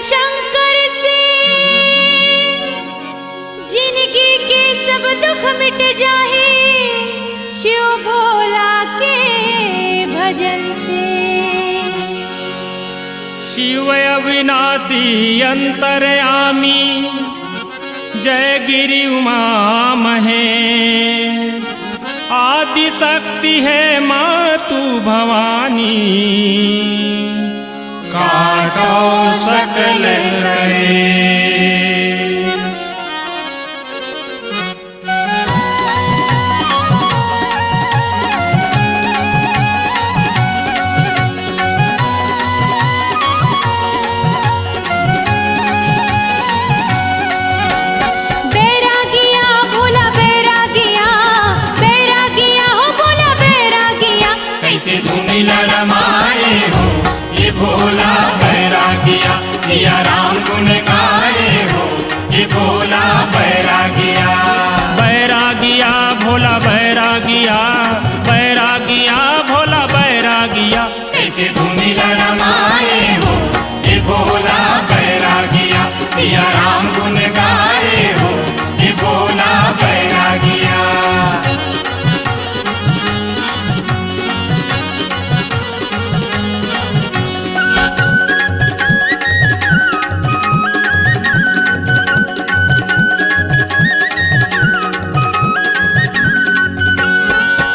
शंकर से जिनकी के सब दुख मिट जाए, शिव भोला के भजन से। शिव अविनाशी अंतर्यामी, जय गिरि उमा महेश, आदि शक्ति है मातु भवानी, काटो सकल कलेश। बैरागिया भोला बैरागिया, बैरागिया हो भोला बैरागिया, कैसे धूमिला रमाए हो ये भोला बैरागिया, सिया राम गुण गाए हो ये भोला बैरागिया। बैरागिया भोला बैरागिया, बैरागिया भोला बैरागिया, कैसे धूमिला रमाए हो ये भोला बैरागिया, सिया राम गुण गाए हो ये भोला बैरागिया।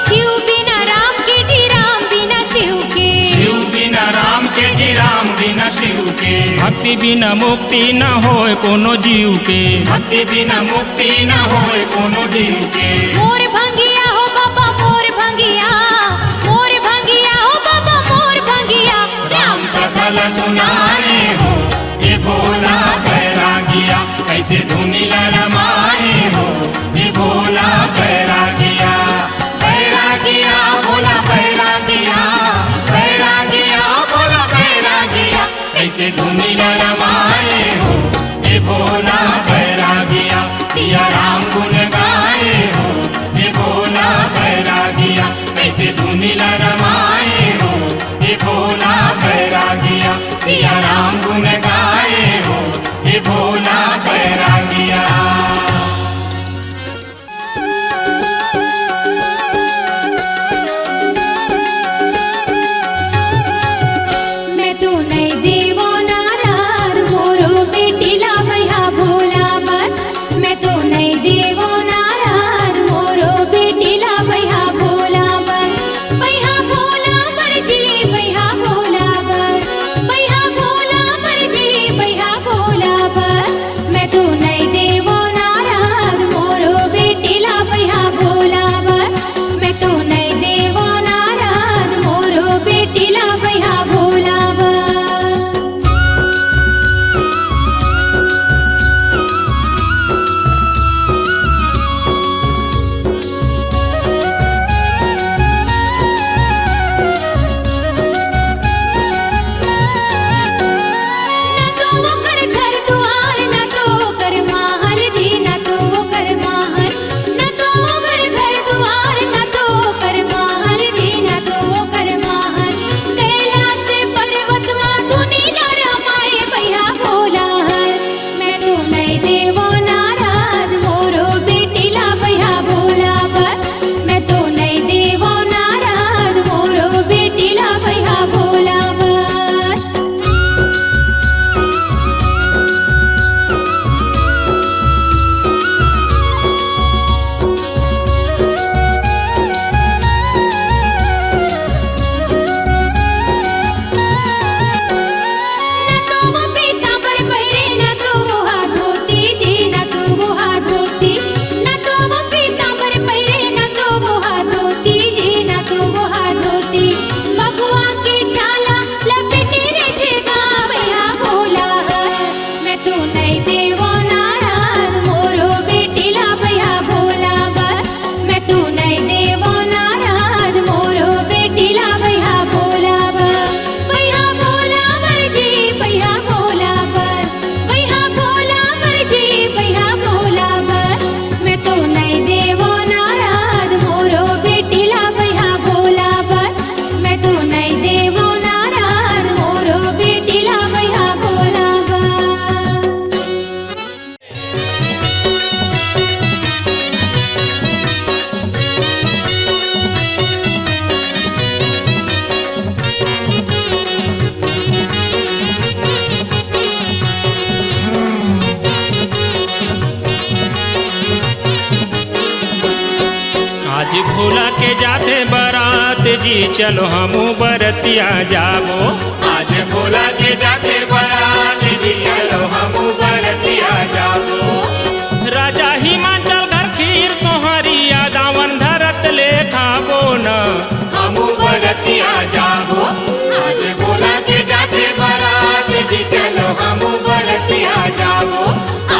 शिव बिना राम के जी, राम बिना शिव के, शिव बिना राम के जी, राम बिना शिव के, भक्ति बिना मुक्ति न होए कोनो जीव के, भक्ति बिना मुक्ति न होए कोनो जीव के। मोर भंगिया हो बाबा मोर भंगिया, मोर भंगिया हो बाबा मोर भंगिया, राम कथल सुनाए हो ये भोला बैरागिया, कैसे धुनीला रमाए हो ये भोला बैरागिया। बैरागिया भोला बैरागिया, बैरागिया भोला बैरागिया, कैसे धुनीला रमाए हो ये भोला बैरागिया, सिया राम गुण गाए हो ये भोला बैरागिया, कैसे धुनीला रमाए हो ये भोला बैरागिया, सिया राम गुण गाए हो ये भोला बैरागिया। मैं तो नहीं देवो नाराज, मोरो बेटीला मैया भोला बन, मैं तो नहीं देवो नाराज, मोरो बेटीला मैया भोला बन, मैया भोला बर जी मैया भोला बन, मैया भोला बर जी जाते बारात जी चलो हमू बरतिया जाबो। आज भोला के जाते बारात जी चलो हमू बरतिया जाबो। राजा हिमाचल घर खीर तोहरिया दावन धरत ले खाबो न। हमू बरतिया जाबो। आज भोला के जाते बारात जी चलो हमू बरतिया जाबो।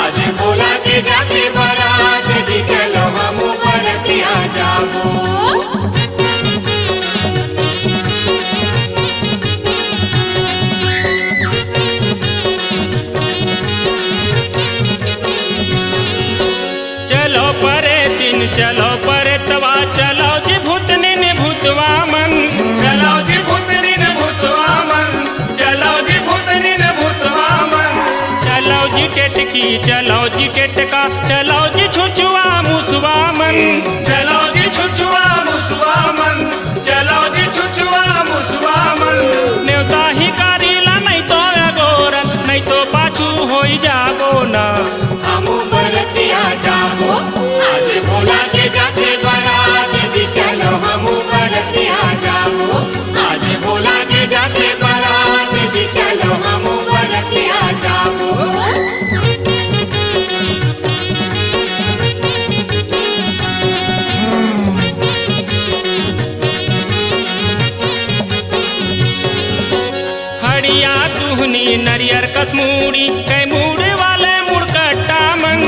आज भोला के जाते बारात जी चलो हमू बरतिया जाबो। चलो परे दिन चलो परे तवा चलो जी भूतनी ने भूतवा मन। चलो जी भूतनी ने भूतवा मन। चलो जी भूतनी ने भूतवा मन। चलो जी टेटकी चलो जी टेटका चलो जी छुछुआ मुसवा मन। चलो जी छुछुआ मुसवा मन। चलो जी छुछुआ मुसवा मन। न्योता ही कारीला नहीं तो अगोरन नहीं तो पाछू होई जाबो ना। हमू बरतिया जाबो। आज भोला के जाते बारात जी चलो हमू बरतिया जाबो। आज भोला के जाते बारात जी चलो हमू बरतिया जाबो। हड़िया दुहनी नरियर कसमूड़ी कैमूड़े वाले मुड़कट्टा मन।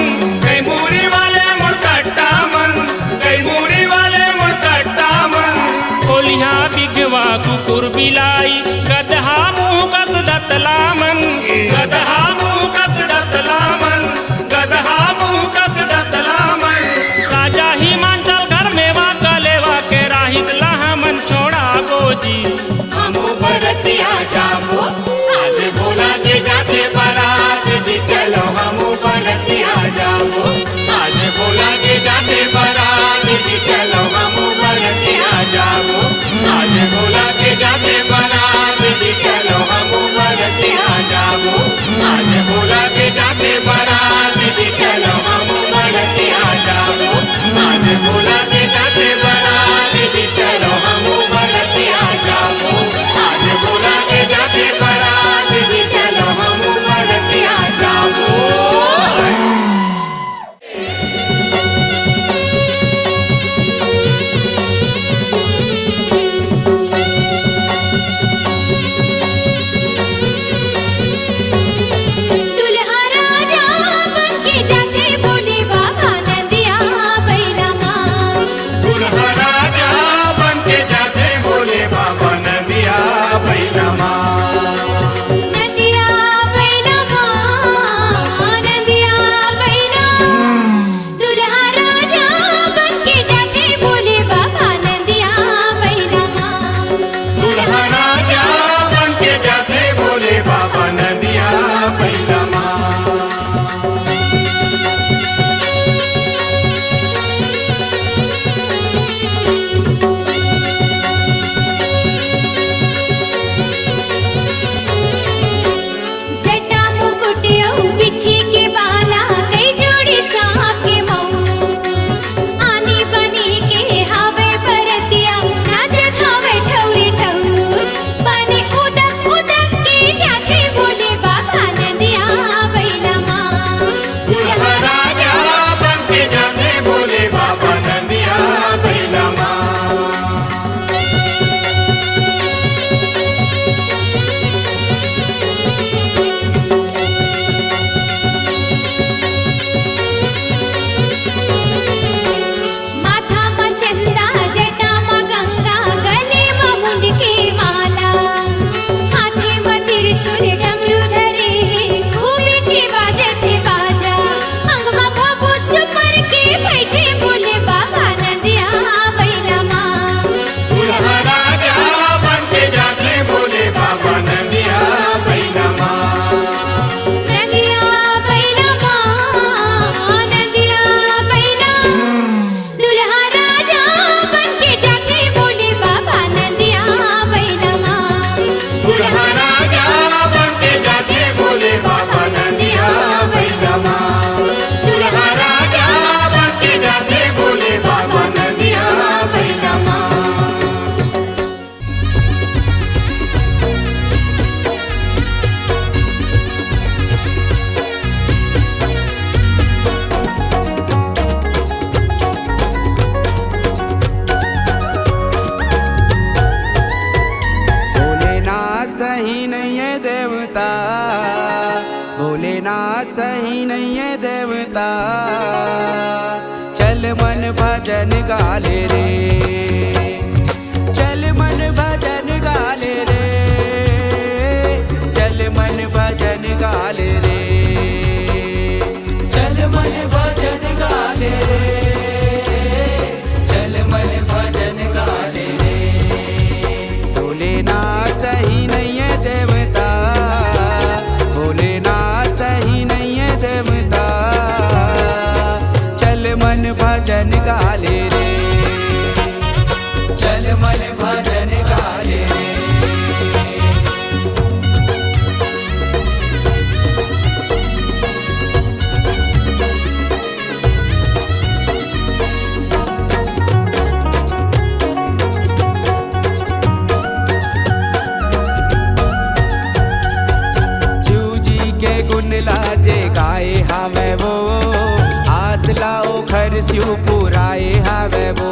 कैमूरी वाले मुड़कट्टा मन। कैमूरी वाले मुड़कट्टा मन। कोलिया बिगवा कुकुर बिलाई गदहा मुँह कस दतला मन। गदहा मुँह कस दतला मन। गदहा मुँह कस दतला मन। राजा हिमाचल घर मेवा कलेवा के राहित लहा मन छोड़ा गोजी। हमू बरतिया जाबो। आज भोला के जाते बारात जी चलो हमू बरतिया जाबो। आज भोला के जाते बारात जी चलो हमू बरतिया जाबो। आज भोला के जाते बारात भोलेनाथ सही नहीं है देवता, चल मन भजन गा ले रे, चल मन भजन गा ले रे, चल मन भजन गा ले रे, चल मन भजन गा ले रे, चल मन भजन गा ले रे। भोलेनाथ सही नहीं है देवता, भोलेनाथ सही नहीं है देवता, चल मन भजन गा ले रे, चल मन भजन गा ले रे। लाजे गाए हवे वो, आस लाओ घर स्यू पुराए हवे वो।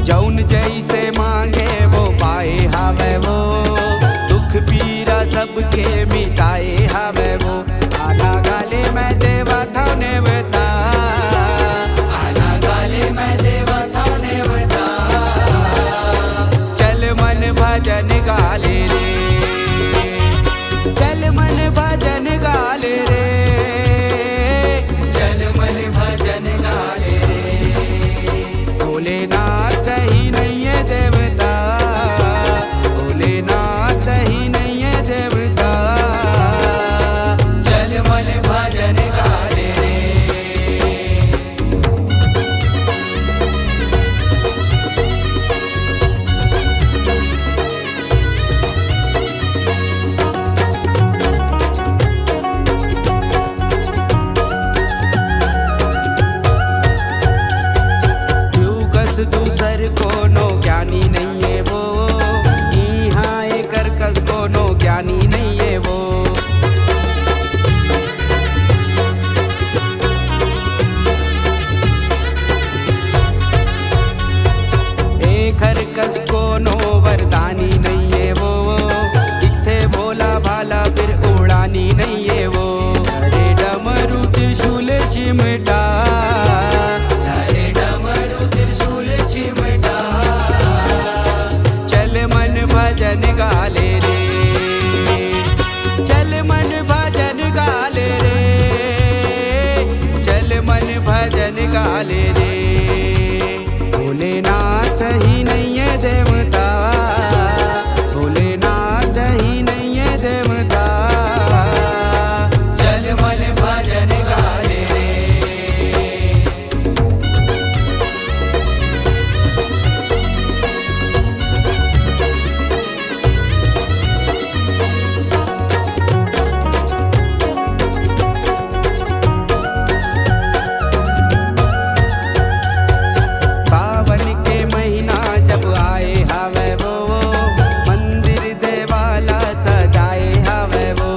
जौन जैसे मांगे वो पाए हवे वो, दुख पीरा सबके मिटाए हवे वो। आना गाले मैं देवा था नेवता, आना गाले मैं देवा था नेवता, चल मन भजन गा ले रे, चल मन भजन गा ले रे, चल मन भजन गा ले रे। भोलेनाथ सही नहीं है देवता, भोलेनाथ सही नहीं है देवता, चल मन भजन गा ले रे। दूसर कोनो ज्ञानी नहीं है वो, यहाँ एक कर्कश कोनो ज्ञानी नहीं है वो। एक कर्कश कोनो वरदानी नहीं है वो, दिखते भोला भाला फिर उड़ानी नहीं है वो। अरे डमरू त्रिशूल चिमटा, अरे डमरू त्रिशूल चिमटा, चल मन भजन गा ले रे, चल मन भजन गा ले रे, चल मन भजन गा ले रे। भोलेनाथ सही नहीं है देवता, भोलेनाथ सही नहीं है देवता, चल मन भजन गा ले रे। सावन के महीना जब आए हवे वो, मंदिर देवाला सजाए हवे वो।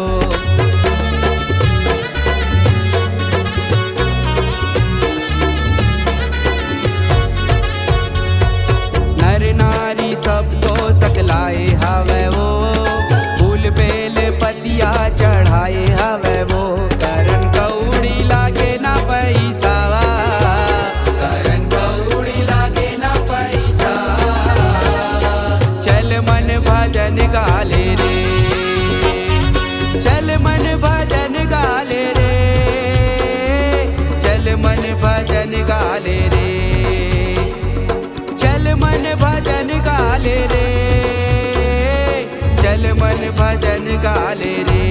नर नारी सबको सकलाए हवे वो, फूल बेल पतिया चढ़ाए हवे वो। करन कौड़ी लागे ना पैसा, करन कौड़ी लागे ना पैसा, चल मन भजन गा ले रे, चल मन भजन गा ले रे, चल मन भजन गा ले रे, चल मन भजन गा ले रे, चल मन भजन गा ले रे।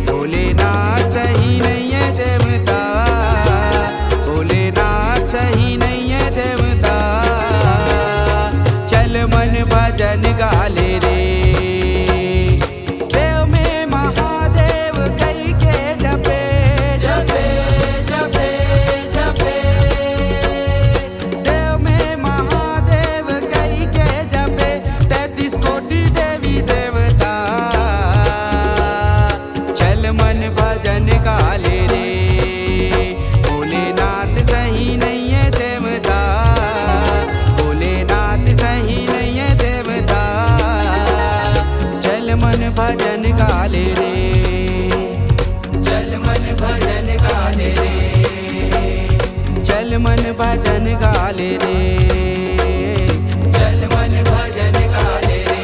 भोलेनाथ सही नहीं है देवता, भोलेनाथ सही नहीं है देवता, चल मन भजन गा ले रे। देव में महादेव कई के जपे, जपे जपे जपे, देव में महादेव कई के जपे, 33 कोटि देवी देवता, चल मन भजन गा ले रे। भोलेनाथ सही नहीं है देवता, मन भजन गाले रे, चल मन भजन गाले रे।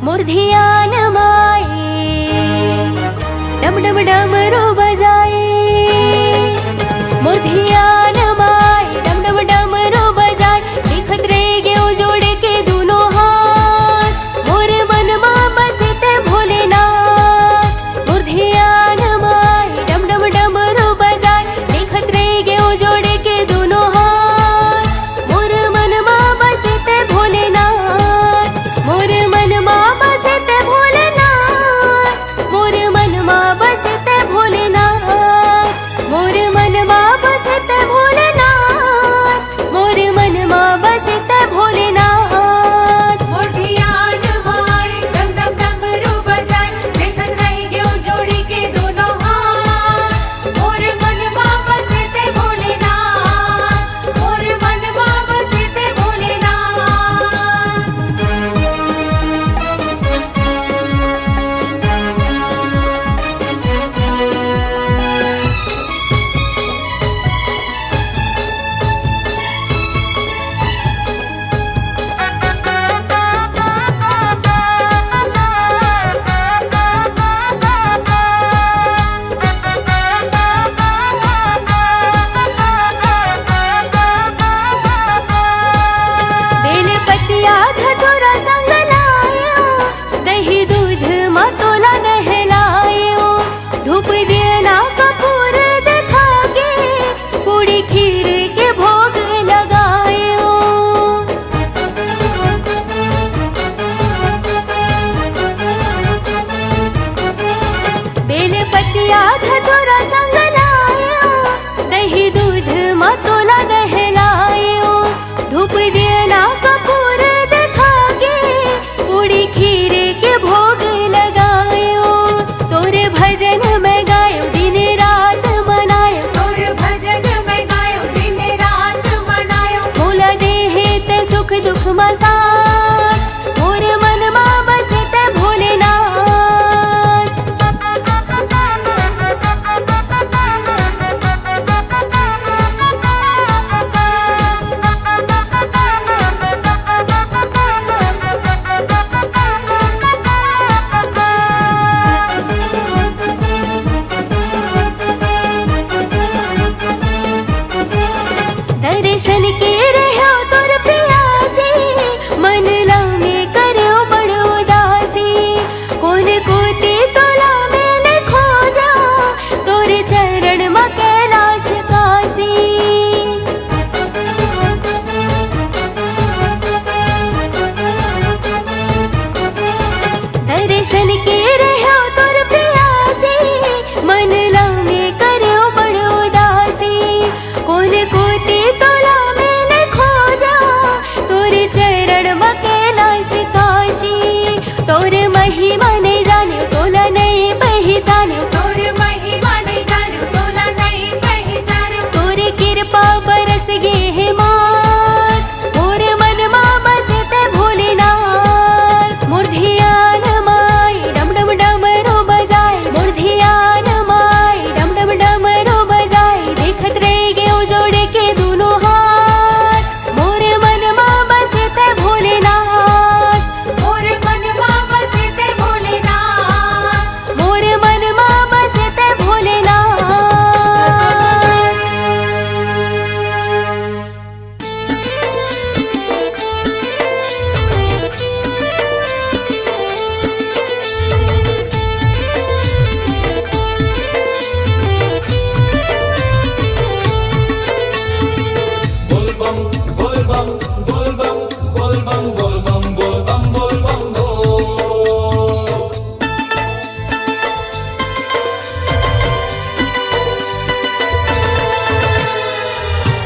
मोर ध्यान माए डम डम डमरू बजाए, मोर ध्यान माए डम डम डमरू बजाए, देखत रह गयो जोड़ के दोनों हाथ, मोर मन मां बसते भोलेनाथ। मोर ध्यान माए डम डम डमरू बजाए, देखत रह गयो जोड़ के दोनों हाथ, मोर मन मां बसते भोलेनाथ। मोर मन मां बसते भोलेनाथ, मोर मन मां बसते भोलेनाथ, मोर मन मां बसते भोलेनाथ, मोर मन मां बसते भोलेनाथ। मोर ध्यान माए डम डम डमरू बजाए, देखत रह गयो जोड़ी के दोनों हाथ, मोर मन मां बसते भोलेनाथ, मोर मन मां बसते भोलेनाथ। बेल पतिया धतूरा संग लायो, दही दूध मतोला नहलायो, धूप दिया कपूर दिखा के, पूरी खीर के भोग लगायो। बेल पतिया धतूरा संग लायो, दही दूध मतोला नहलायो, धूप दिया कपूर दिखा के, पूरी खीर के भोग लगायो। तोरे भजन में गायो दिन रात मनायो, तोर भजन में गायो दिन रात मनायो, मोला देहे ते सुख दुख मा साथ, मोर मन मां बसते भोलेनाथ। दर्शन के रहो तोर प्यासी, मन लामे करो बड़ो उदासी, कौन कोती तोला मैंने खोजा, तोरे चरण में कैलाश काशी। दर्शन के रहो तोर प्यासी, मन लामे करो बड़ो उदासी, कौन कोती तोला मैंने खोजा, तोरे चरण में कैलाश काशी। तोरे महिमा नहीं जाने तोला नहीं पहचाने, तोर महिमा नहीं जानो तोला नहीं पहचानो, तोरे कृपा बरस गे है मात, मोर मन मां बसते भोलेनाथ। मोर ध्यान माए डम डम डमरू बजाए, मोर ध्यान माए डम डम डमरू बजाए, देखत रह गयो जोड़ के दोनों हाथ, मोर मन मां बसते भोलेनाथ। मोर मन मां बसते भोलेनाथ, मोर मन मां बसते भोलेनाथ।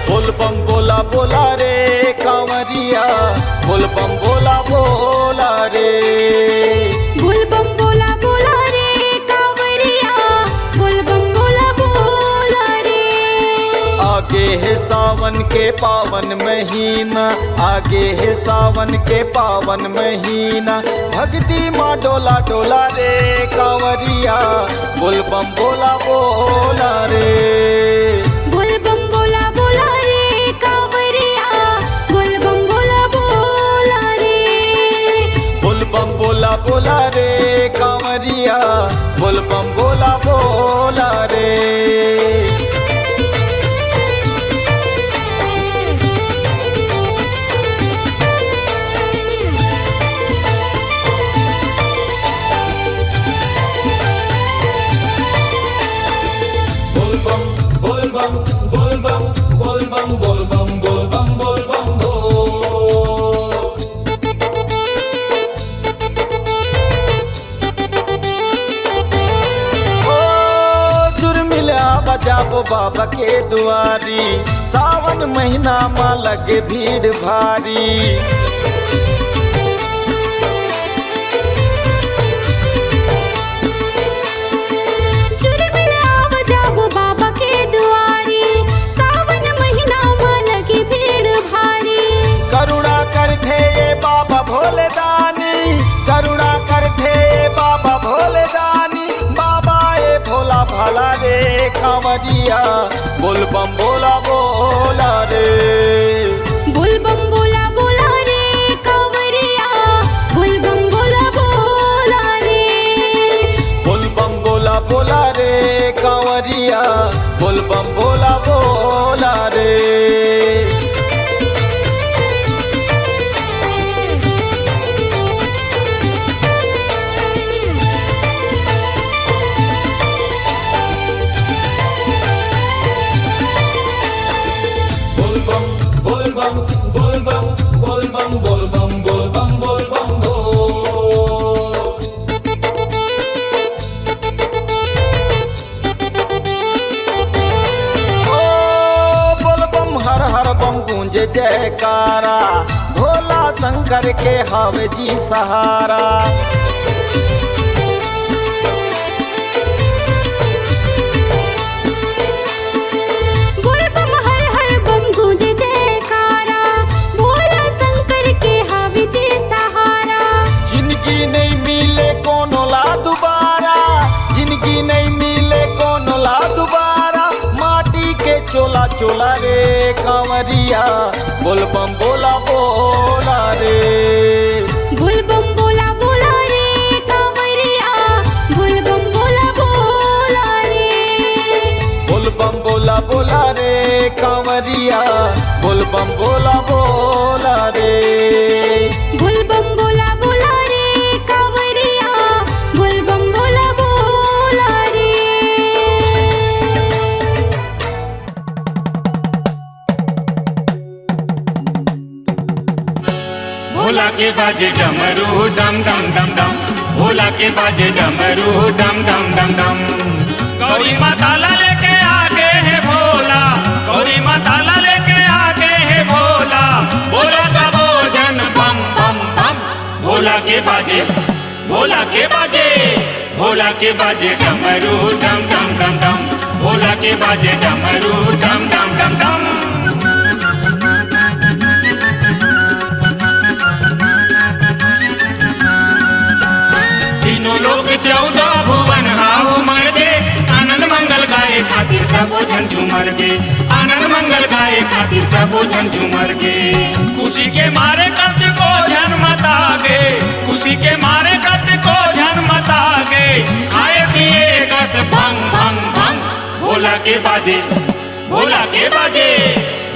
बोल बम बोला बोला रे कांवरिया, बोल बम बोला बोला रे। के पावन महीना, आगे है सावन के पावन महीना। भक्ति माँ डोला डोला रे कांवरिया, बोल बम बोला बोला रे। बोल बम बोला बोला रे कांवरिया, बोल बम बोला बोला रे। बोल बम बोला बोला रे कांवरिया, बोल बम बोला बोला रे। बोल बम बोल बम बोल बम बोल बम बोल बम बोल बम बोल बम बोल। जाबो बाबा के दुआरी, सावन महीना माँ लगे भीड़ भारी। चुरमिला जाबो बाबा के दुआरी, सावन महीना माँ लगे भीड़ भारी। करुणा करते ये बाबा भोले दानी, करुणा करते ये बाबा भोले दानी। बाबा ये भोला भाला रे कांवरिया, बोल बम बोला बोला रे। बोल बम बोला बोला रे कांवरिया, बोल बम बोला बोला रे। बोल बम बोला बोला रे कांवरिया, बोल बम बोला बोला रे। बोल बम बोल बम बोल बम बोल बम बोल बम बोल बम बोल बम बोल बम हर हर बम गूंजे जयकारा, भोला शंकर के हावे जी सहारा। बोल बम हर हर बम गूंजे जयकारा, भोला शंकर के हावे जी सहारा। जिंदगी नहीं मिले कोनो ला दोबारा, जिंदगी नहीं मिले कोनो ला दोबारा। माटी के चोला चोला रे कांवरिया, बोल बम बोला बोला रे। बोल बम बोला बोला रे कांवरिया, बोल बम बोला बोला रे। बोल बम बोला बोला रे कांवरिया, बोल बम बोला बोला रे। बोल बम बोला बोला रे कांवरिया, बोल बम बोला बोला रे। भोला के बाजे डमरू डम डम डम डम, भोला के बाजे डमरू डम डम डम डम। गौरी माता ला लेके आगे है भोला, गौरी माता ला लेके आगे है भोला। बोला सबो जन बम बम बम। भोला के बाजे भोला के बाजे भोला के बाजे डमरू डम डम डम डम, भोला के बाजे डमरू डम डम डम डम। तीनों लोक 14 भुवन हाउ मर दे, आनंद मंगल गाए खातिर सबो जन झूमर गे, आनंद मंगल गाए खातिर सबो जन झूमर गे। खुशी के मारे कत को जन मता गे, खुशी के मारे कत को जन मता गे। खाए पिए गस भंग भंग भंग। भोला के बाजे भोला के बाजे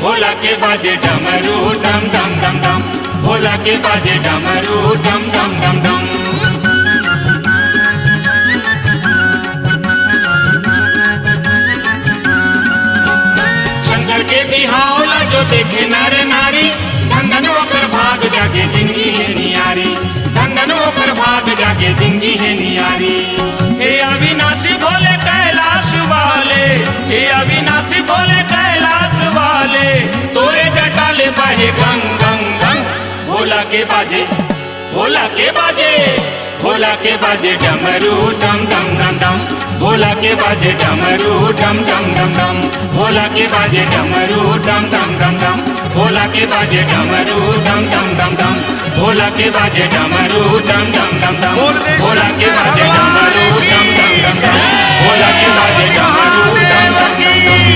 भोला के बाजे डमरू डम डम डम डम, भोला के बाजे डमरू डम डम डम डम। शंकर के बिहावला जो देखे नर नारी, धन ओकर भाग जागे जिंदगी है नियारी, धन ओकर भाग जागे जिंदगी है नियारी। हे अविनाशी भोले कैलाश वाले, हे अविनाशी भोले कैलाश वाले। तोरे जटाले बहे गंग गंग गंग। भोला के बाजे भोला के बाजे, भोला के बाजे डमरू डम डम डम डम, भोला के बाजे डमरू डम डम डम डम, भोला के बाजे डमरू डम डम डम डम, भोला के बाजे डमरू डम डम डम डम, भोला के बाजे डमरू डम डम डम डम, भोला के बाजे डमरू डम डम डम डम, भोला के बाजे डमरू डम डम डम डम।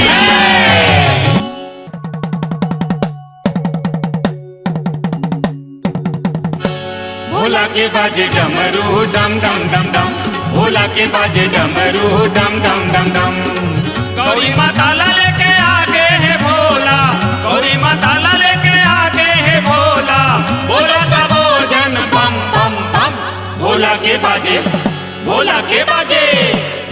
भोला के बाजे डमरू डम डम डम डम, भोला के बाजे डमरू डम डम डम डम। गौरी माता ला लेके आगे है भोला, गौरी माता ला लेके आगे है भोला, बोला सबो जन बम बम बम, भोला के बाजे, भोला के बाजे,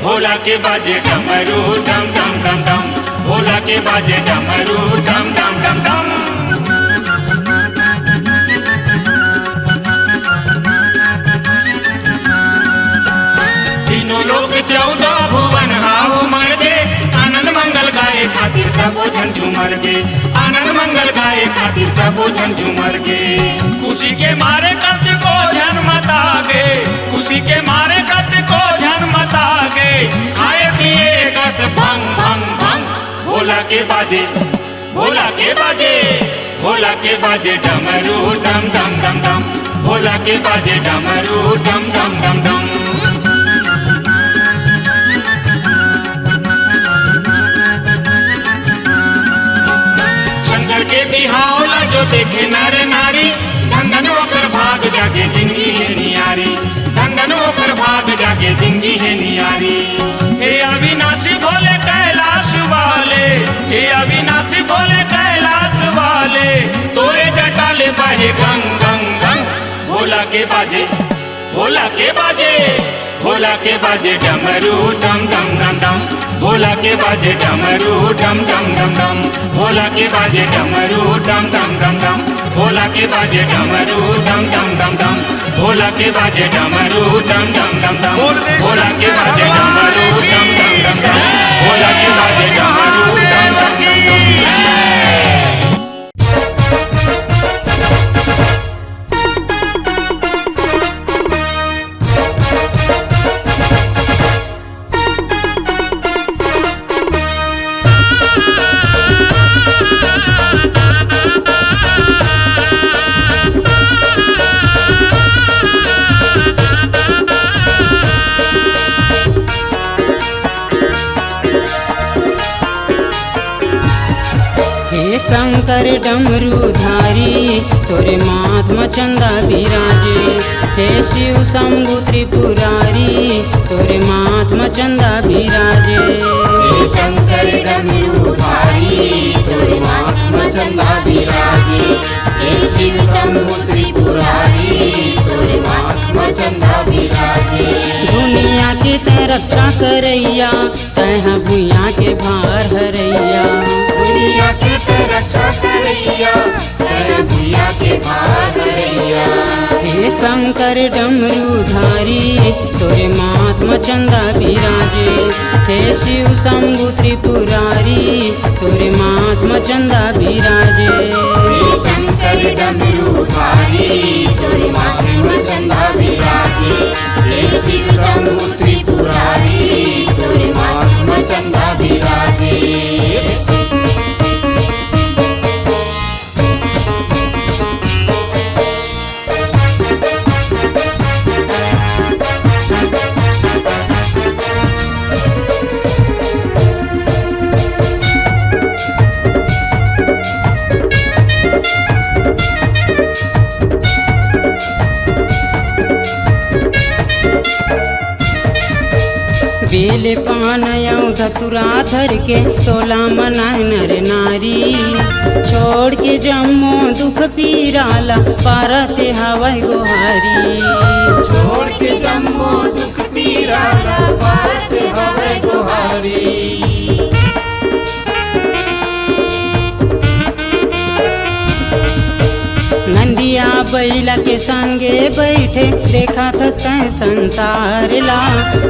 भोला के बाजे डमरू डम डम डम डम, भोला के बाजे डमरू डम डम डम डम। तीनों लोग 14 भुवन हाव मर गे, आनंद मंगल गाए खातिर सबो झन झूमर गे, आनंद मंगल गाए खातिर सबो झन झूमर गे। खुशी के मारे कत को जन मता गे, खुशी के मारे कत को जन मता गे, खाए पिए गस भंग भंग भंग, भोला के बाजे, भोला के बाजे, भोला के बाजे डमरू डम डम डम डम, भोला के बाजे डमरू डम डम डम डम। शंकर के बिहावला जो देखे नर नारी, धन ओकर भाग जागे जिंदगी है नियारी, धन ओकर भाग जागे जिंदगी है नियारी। हे अविनाशी भोले कैलाश वाले, हे अविनाशी भोले कैलाश वाले, तोरे जटाले बहे गंग गंग गंग, भोला के बाजे, भोला के बाजे, भोला के बाजे डमरू डम डम डम डम, भोला के बाजे डमरू डम डम डम डम, भोला के बाजे डमरू डम डम डम डम, भोला के बाजे डमरू डम डम डम डम, भोला के बाजे डमरू डम डम डम डम, भोला के बाजे डमरू डम डम डम डम, भोला के बाजे डमरू डम डम डम डम। शंकर डमरूधारी तोरे महात्मा चंदा विराजे, हे शिव शंभु त्रिपुरारी तोरे महात्मा चंदा विराजे। हे शंकर डमरूधारी तोरे महात्मा चंदा विराजे, हे शिव शंभु त्रिपुरारी तोरे महात्मा चंदा विराजे। दुनिया की तै रक्षा करैया, तैहा भुइया के भार हरैया, दुनिया के तै रक्षा करैया, तै भुइया के भार हरैया। हे शंकर डमरूधारी तोरे महात्मा चंदा विराजे, हे शिव शंभु त्रिपुरारी तोरे महात्मा चंदा विराजे। हे शंकर डमरूधारी तोरे महात्मा चंदा विराजे, हे शिव शंभु त्रिपुरारी तोरे महात्मा चंदा विराजे। बेल पान धतुरा धर के तोला मनाए नर नारी, छोड़ के जम्मो दुख पीराला पारते हवाई गोहारी, छोड़ के जम्मो दुख पीराला पारते हवाई गोहारी। नंदिया बैला के संगे बैठे देखा थस संसार ला,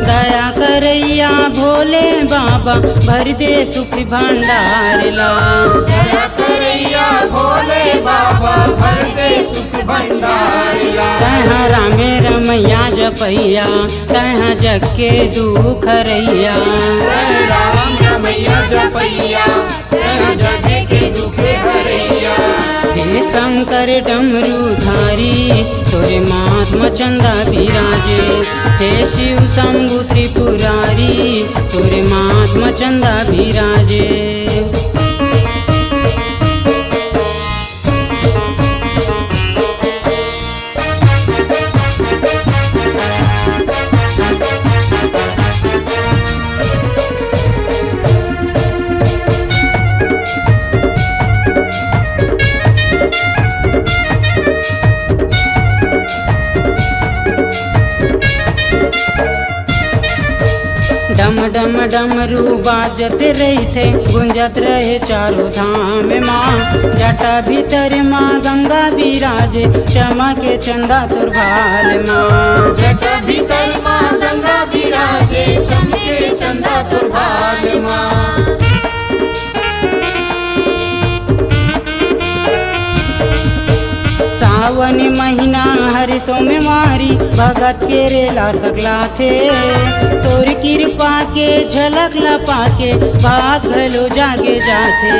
दया करैया भोले बाबा भर दे सुख भंडार ला। दया करैया भोले बाबा भर दे सुख भंडार ला। तहाँ रामे रमैया जपैया तहाँ जग के दुख हरैया। राम रमैया जपैया तहाँ जग के दुख हरैया। हे शंकर डमरूधारी तोरे महात्मा चंदा विराजे। हे शिव शंभु त्रिपुरारी तोरे महात्मा चंदा विराजे। डम डम डमरू बाजत रही थे गुंजत रहे चारों धाम माँ। जटा भीतर माँ गंगा विराजे चमके चंदा तुरभाल माँ। जटा भीतर माँ गंगा विराजे चमके चंदा तुरभाल माँ। सावन महीना हर सोमवारी भगत के रेला सकला थे। तोर कृपा के झलक लपा के भाग भलो जागे जाते।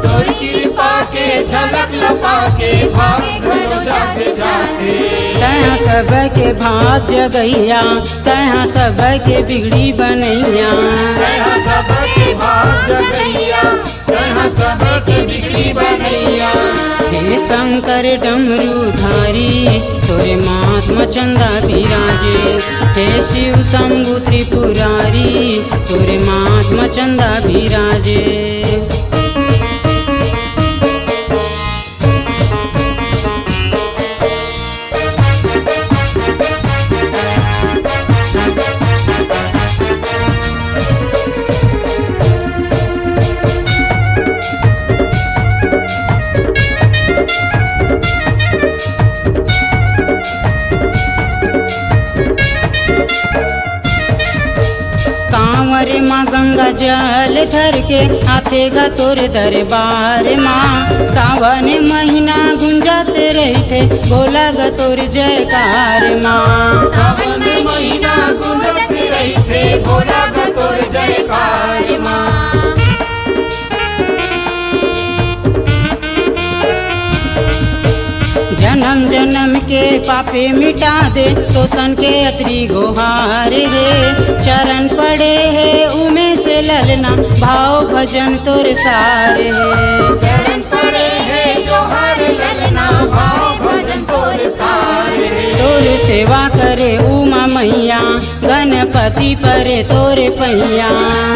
तोर कृपा के झलक लपा के भाग भलो जागे जाते। तहाँ सब के भाग जगैया तहाँ सब के बिगड़ी बनैया। तहाँ सब के भाग जगैया तहाँ सब के बिगड़ी बनैया। हे शंकर डमरूधारी तोरे महात्मा चंदा विराजे। हे शिव शंभु त्रिपुरारी तोरे महात्मा चंदा विराजे। कांवर माँ गंगा जल धर के आथेगा तोर दरबार माँ। सावन महीना गुंजत रही थे भोला गा तोर जयकार माँ। सावन में महीना गुंजत रही थे भोला गा तोर जयकार माँ। जन्म जन्म के पापे मिटा दे तो सन के अतरी गोहार रे। चरण पड़े है उमे से ललना भाव भजन तोर सार है। चरण पड़े है जो हर ललना भाव भजन तोर सार है। तोर सेवा करे उमा मैया गणपति परे तोरे पैया।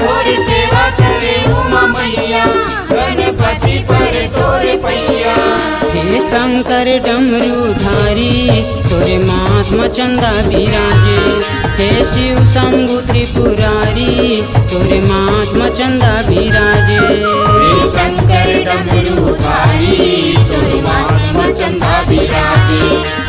तोर सेवा करे उमा मैया गणपति पर तोरे पैया। हे शंकर डमरूधारी तोरे महात्मा चंदा विराजे। हे शिव शंभु त्रिपुरारी तोरे महात्मा चंदा विराजे। हे शंकर डमरूधारी तोरे महात्मा चंदा विराजे।